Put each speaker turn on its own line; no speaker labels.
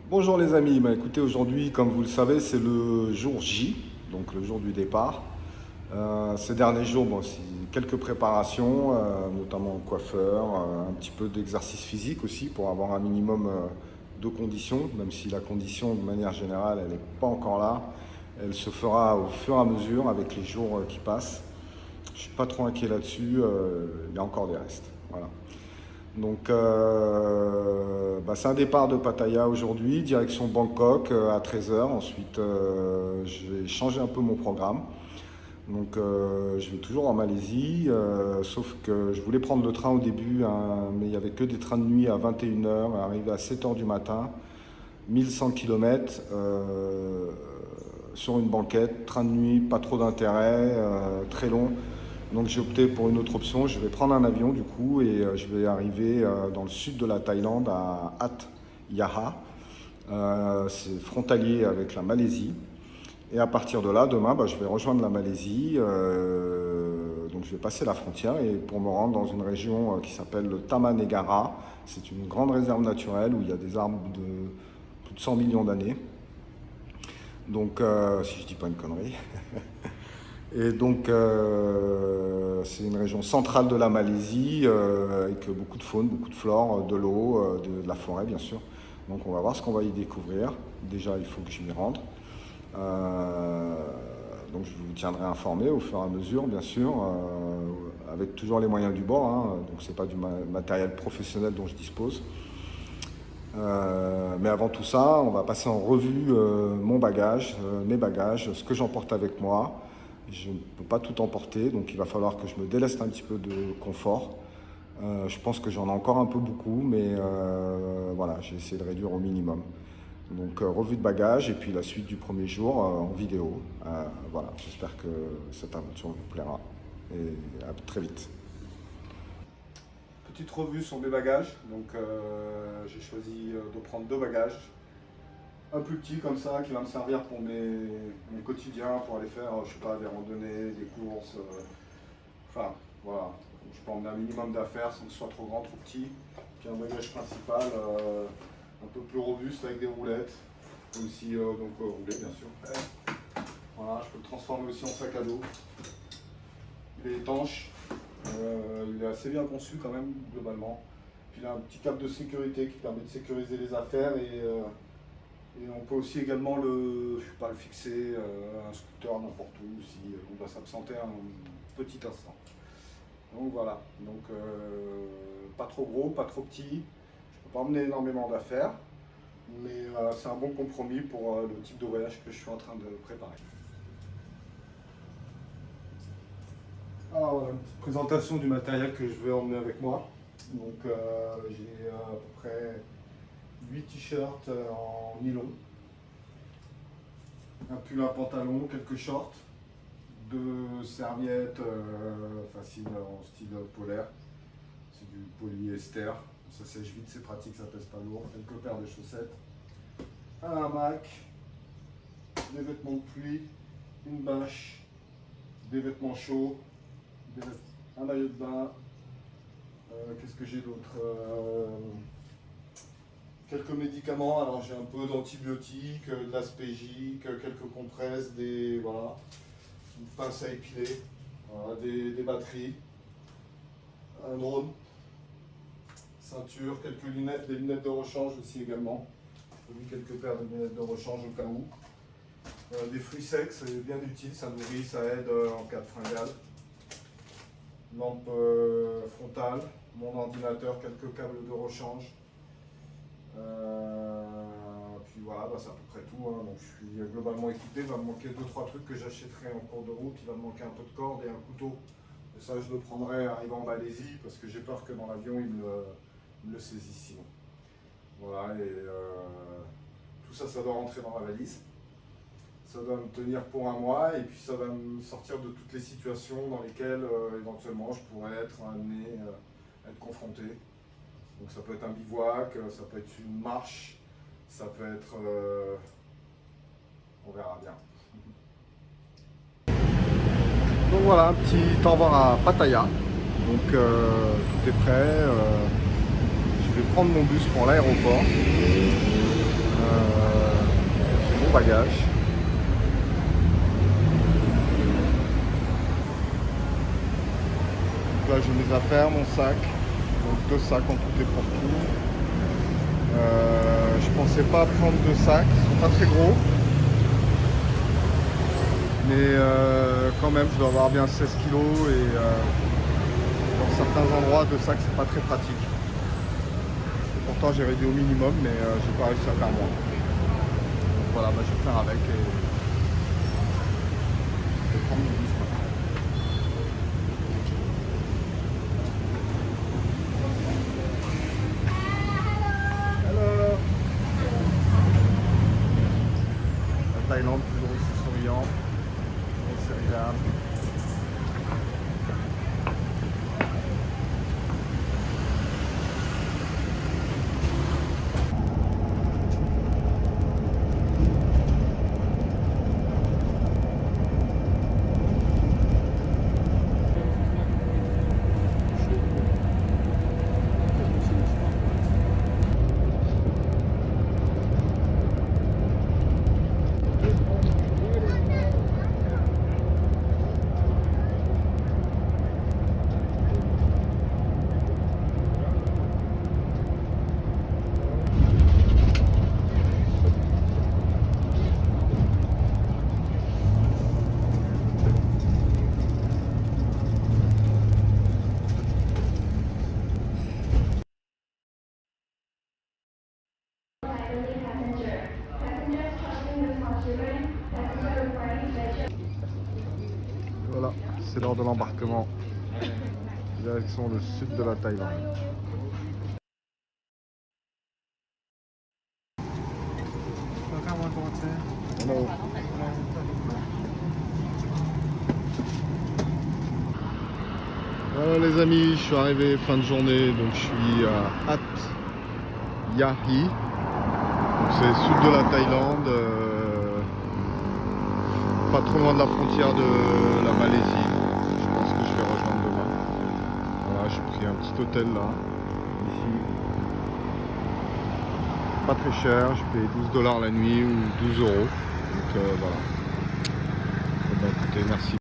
Bonjour les amis, écoutez, aujourd'hui comme vous le savez c'est le jour J, donc le jour du départ. Ces derniers jours, c'est quelques préparations, notamment au coiffeur, un petit peu d'exercice physique aussi pour avoir un minimum de conditions, même si la condition de manière générale elle n'est pas encore là. Elle se fera au fur et à mesure avec les jours qui passent. Je suis pas trop inquiet là-dessus, il y a encore des restes. Voilà. Donc, c'est un départ de Pattaya aujourd'hui, direction Bangkok à 13 heures. Ensuite, je vais changer un peu mon programme. Donc, je vais toujours en Malaisie, sauf que je voulais prendre le train au début, hein, mais il n'y avait que des trains de nuit à 21 heures, arrivé à 7 heures du matin, 1100 km sur une banquette, train de nuit, pas trop d'intérêt, très long. Donc j'ai opté pour une autre option. Je vais prendre un avion du coup et je vais arriver dans le sud de la Thaïlande à Hat Yai. C'est frontalier avec la Malaisie. Et à partir de là, demain, je vais rejoindre la Malaisie. Donc je vais passer la frontière et pour me rendre dans une région qui s'appelle le Taman Negara. C'est une grande réserve naturelle où il y a des arbres de plus de 100 millions d'années. Donc si je dis pas une connerie. Et donc, c'est une région centrale de la Malaisie avec beaucoup de faune, beaucoup de flore, de l'eau, de la forêt bien sûr. Donc, on va voir ce qu'on va y découvrir. Déjà, il faut que je m'y rende. Donc, je vous tiendrai informé au fur et à mesure, bien sûr, avec toujours les moyens du bord. Hein. Donc, c'est pas du matériel professionnel dont je dispose. Mais avant tout ça, on va passer en revue mon bagage, mes bagages, ce que j'emporte avec moi. Je ne peux pas tout emporter, donc il va falloir que je me déleste un petit peu de confort. Je pense que j'en ai encore un peu beaucoup, mais voilà, j'ai essayé de réduire au minimum. Donc revue de bagages et puis la suite du premier jour en vidéo. Voilà, j'espère que cette aventure vous plaira et à très vite. Petite revue sur mes bagages. Donc j'ai choisi de prendre deux bagages. Un plus petit comme ça qui va me servir pour mon quotidien, pour aller faire, je sais pas, des randonnées, des courses. Enfin, voilà. Donc, je peux emmener un minimum d'affaires sans que ce soit trop grand, trop petit. Puis un bagage principal un peu plus robuste avec des roulettes. Aussi, donc rouler bien sûr. Voilà, je peux le transformer aussi en sac à dos. Il est étanche. Il est assez bien conçu quand même, globalement. Puis il a un petit câble de sécurité qui permet de sécuriser les affaires et on peut aussi également le fixer un scooter n'importe où si on doit s'absenter un petit instant. Donc voilà, donc pas trop gros, pas trop petit. Je ne peux pas emmener énormément d'affaires, mais c'est un bon compromis pour le type de voyage que je suis en train de préparer. Alors voilà, une petite présentation du matériel que je vais emmener avec moi. Donc j'ai à peu près 8 t-shirts en nylon, un pull, un pantalon, quelques shorts, deux serviettes faciles en style polaire, c'est du polyester, ça sèche vite, c'est pratique, ça pèse pas lourd, quelques paires de chaussettes, un hamac, des vêtements de pluie, une bâche, des vêtements chauds, un maillot de bain, qu'est-ce que j'ai d'autre, quelques médicaments, alors j'ai un peu d'antibiotiques, de l'aspégique, quelques compresses, voilà, une pince à épiler, voilà, des batteries, un drone, ceinture, quelques lunettes, des lunettes de rechange aussi également. J'ai mis quelques paires de lunettes de rechange au cas où. Des fruits secs, c'est bien utile, ça nourrit, ça aide en cas de fringale. Lampe frontale, mon ordinateur, quelques câbles de rechange. Puis voilà, c'est à peu près tout. Hein. Donc je suis globalement équipé. Il va me manquer 2-3 trucs que j'achèterai en cours de route. Il va me manquer un peu de corde et un couteau. Et ça, je le prendrai arrivant en Malaisie parce que j'ai peur que dans l'avion, il me le saisisse sinon. Voilà, et tout ça, ça doit rentrer dans la valise. Ça doit me tenir pour un mois et puis ça va me sortir de toutes les situations dans lesquelles éventuellement je pourrais être amené à être confronté. Donc ça peut être un bivouac, ça peut être une marche, ça peut être... on verra bien. Donc voilà, un petit au revoir à Pattaya. Donc tout est prêt. Je vais prendre mon bus pour l'aéroport. bagages. Donc là j'ai mes affaires, mon sac. Donc 2 sacs en tout et pour tout. Je pensais pas prendre 2 sacs, ils sont pas très gros. Mais quand même je dois avoir bien 16 kg et dans certains endroits 2 sacs c'est pas très pratique. Et pourtant j'ai réduit au minimum mais j'ai pas réussi à faire moins. Donc voilà, bah, je vais faire avec et je vais prendre mon bus maintenant. Thaïlande, toujours aussi souriant, aussi agréable. Voilà, c'est l'heure de l'embarquement. Direction le sud de la Thaïlande. Hello. Voilà les amis, je suis arrivé fin de journée, donc je suis à Hat Yai. C'est le sud de la Thaïlande, pas trop loin de la frontière de la Malaisie. Je pense que je vais rejoindre demain. Voilà, j'ai pris un petit hôtel là, ici. Pas très cher, j'ai payé 12 $ la nuit ou 12 €. Donc voilà. Eh ben, écoutez, merci.